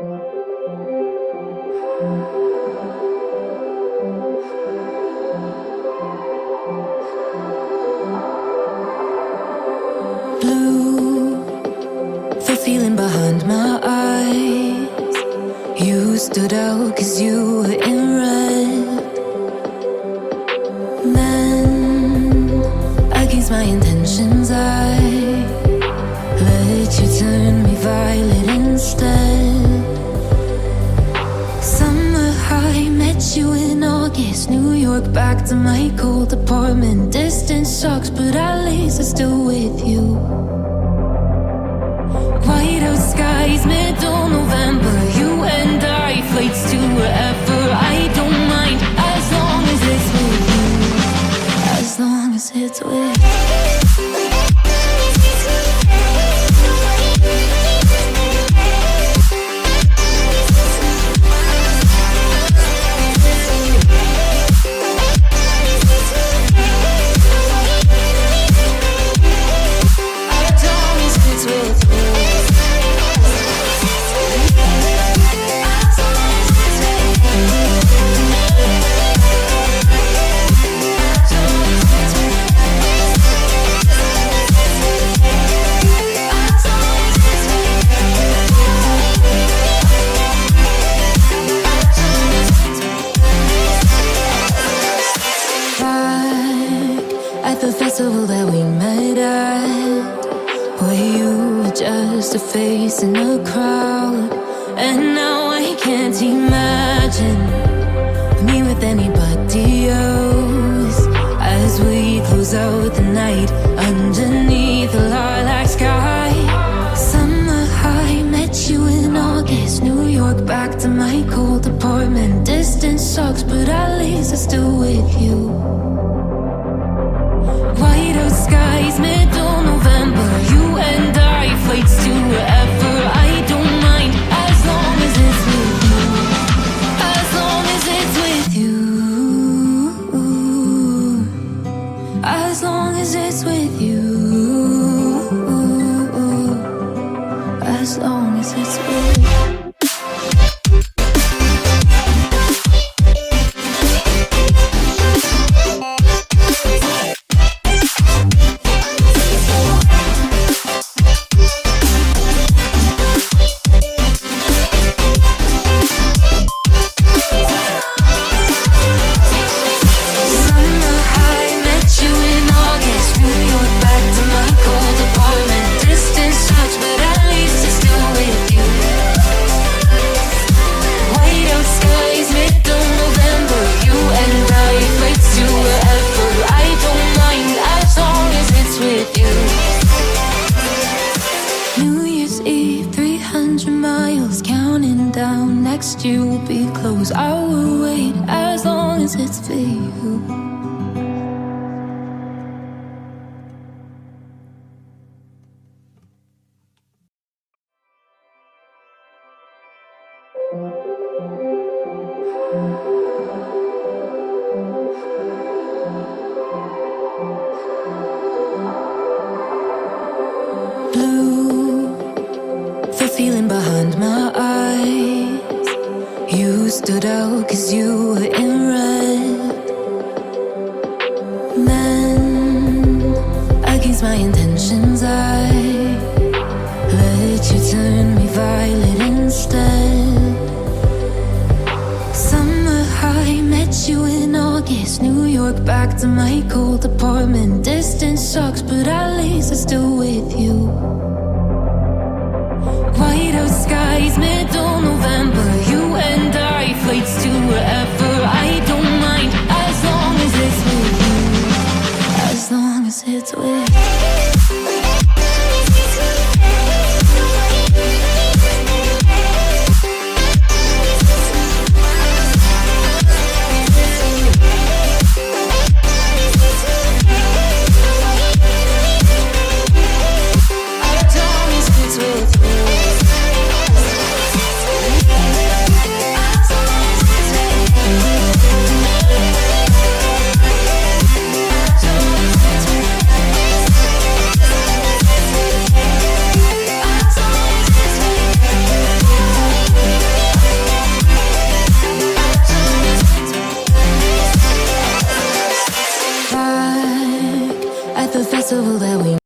Blue, the feeling behind my eyes. You stood out 'cause you were in red. Then, against my intentions, I let you turn me violet instead. Summer high, met you in August. New York, back to my cold apartment. Distance sucks, but at least I'm still with you. White out skies, middle November. You and I, flights to wherever. I don't mind, as long as it's with you. As long as it's with you. The festival that we met at, where you were just a face in a crowd. And now I can't imagine me with anybody else. As we close out the night underneath the lilac sky. Summer high, met you in August. New York, back to my cold apartment. Distance sucks, but at least I'm still with you. White out skies, middle November. You and I, flights to wherever. I don't mind, as long as it's with you. As long as it's with you. As long as it's with you. As long as it's with you. You'll be close, I will wait as long as it's for you. Blue, the feeling behind my eyes. You stood out 'cause you were in red. Then, against my intentions, I let you turn me violet instead. Summer high, met you in August. New York, back to my cold apartment. Distance sucks, but at least I'm still with you. White out skies, middle November. You and I, flights to wherever. I don't mind, as long as it's with you. As long as it's with you. impossible